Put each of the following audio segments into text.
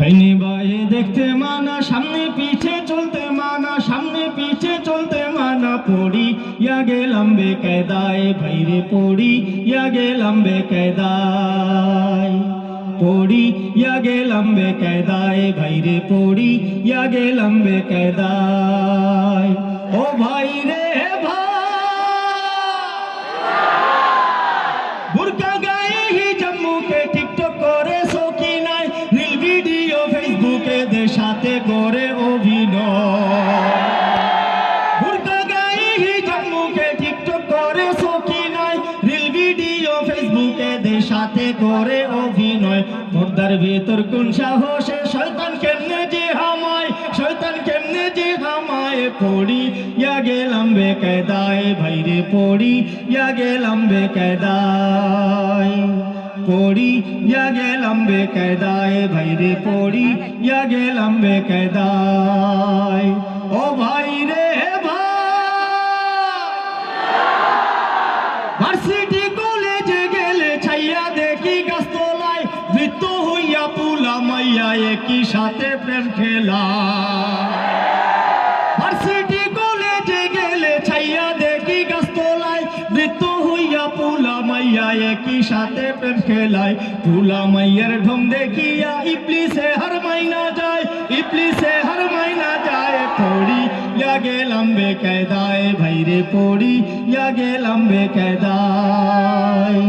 ডাইনে বায়ে দেখতে মানা, সামনে পিছে চলতে মানা, সামনে পিছে চলতে মানা। পড়ি ইয়া গেলাম বেকায়দায়, ভাইরে পড়ি ইয়া গেলাম বেকায়দায়। পড়ি ইয়া গেলাম বেকায়দায়, ভাইরে পড়ি ইয়া গেলাম বেকায়দায়। ও ভাইরে বুরকা গায়ে হিজাব মুখে টিকটক করে সকি নাই, রিল ভিডিও ফেসবুকে দের সাথে করে অভিনয়। বুরকা গায়ে হিজাব মুখে টিকটক করে সকি নাই, রিল ভিডিও ফেসবুকে দের সাথে করে অভিনয়। পর্দার ভেতর কোন সাহসে শয়তান কেমনে যে হামায়, শয়তান কেমনে যে হামায়। পড়ি ইয়া গেলাম বেকায়দায়, ভাইরে পড়ি ইয়া গেলাম বেকায়দায়। পড়ি ইয়া গেলাম বেকায়দায়, ভাইরে পড়ি ইয়া গেলাম বেকায়দায়। ও ভাইরে ভার্সিটি কলেজে গেলে ছাইয়া দেখি গাছতলায়, বৃত্ত হইয়া পুলা মাইয়া একই সাথে প্রেম খেলা। ভার্সিটি কলেজে গেলে ছাইয়া দেখি গাছতলায়, বৃত্ত হইয়া পুলা মাইয়া একই সাথে প্রেম খেলায়। পুলা মাইয়ার ঢং দেখিয়া ইবলিসে হার মাইনা যায়, ইবলিসে হার মাইনা যায়। পড়ি ইয়া গেলাম বেকায়দায়, ভাইরে পড়ি ইয়া গেলাম বেকায়দায়।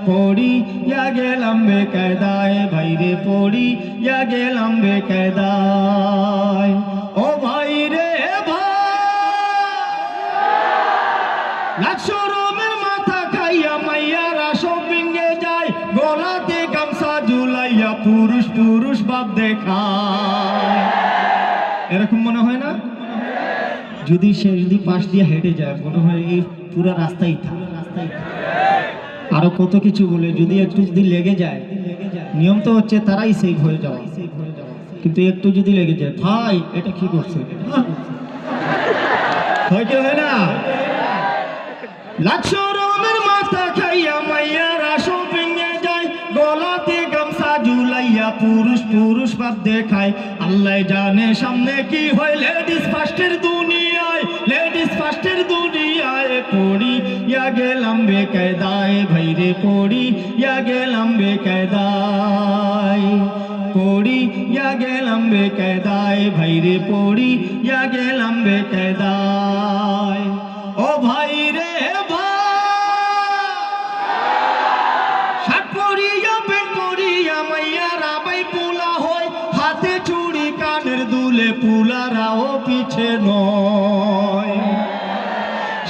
পড়ি ইয়া গেলাম বেকায়দায়, ভাইরে পড়ি ইয়া গেলাম বেকায়দায়। ও ভাইরে লাখশো রোমের মাথা খাইয়া মাইয়ারা সব ভেঙে যায়, গলাতে গামছা ঝুলাইয়া পুরুষ পুরুষ ভাব দেখায়। এরকম মনে হয় না? যদি সে যদি পাশ দিয়ে হেঁটে যায় মনে হয় এই পুরো রাস্তাই থাকে। আরো কত কিছু বলে, যদি একটু যদি লেগে যায়, নিয়ম তো হচ্ছে তারাই সেভ হয়ে যাওয়া, কিন্তু একটু যদি লেগে যায়, ভাই এটা কি করছে, হয় কি হয় না? লাখশো রোমের মাথা খাইয়া মাইয়ারা সব ভেঙে যায়, গলাতে গামছা ঝুলাইয়া পুরুষ পুরুষ ভাব দেখায়। আল্লাহ জানে সামনে কি হয় লেডিস ফার্স্টের দুনিয়ায়, লেডিস ফার্স্টের দুনিয়ায়। পড়ি ইয়া গেলাম বেকায়দায়, ভাইরে পড়ি ইয়া গেলাম বেকায়দায়। পড়ি ইয়া গেলাম বেকায়দায়, ভাইরে পড়ি ইয়া গেলাম বেকায়দায়। ও ভাইরে শার্ট পরিয়া প্যান্ট পরিয়া মাইয়ারা বাই পোলা হয়, হাতে চুড়ি কানের দুলে পুলারাও পিছে নয়।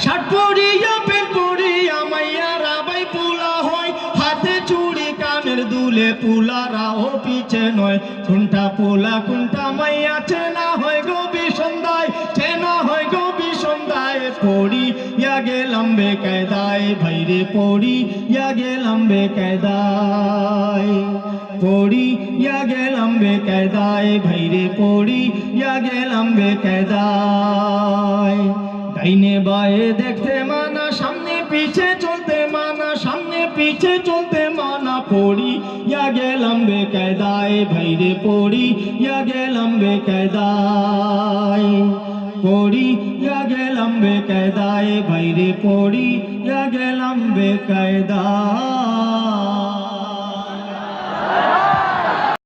শার্ট পরিয়া প্যান্ট পরিয়া মাইয়ারা বাই পোলা হয়, হাতে চুড়ি কানের দুলে পুলারাও পিছে নয়। কোনটা পোলা কোনটা মাইয়া চেনা হয় গো বিসন্ধায়, চেনা হয় গো বিসন্ধায়। পড়ি ইয়া গেলাম বেকায়দায়, ভাইরে পড়ি ইয়া গেলাম বেকায়দায়। পড়ি ইয়া গেলাম বেকায়দায়, ভাইরে পড়ি ইয়া গেলাম বেকায়দায়। ডাইনে বায়ে দেখতে মানা, সামনে পিছে চলতে মানা, সামনে পিছে চলতে মানা। পড়ি ইয়া গেলাম বেকায়দায়, ভাইরে পড়ি ইয়া গেলাম বেকায়দায়। পড়ি ইয়া গেলাম বেকায়দায়, ভাইরে পড়ি ইয়া গেলাম বেকায়দায়।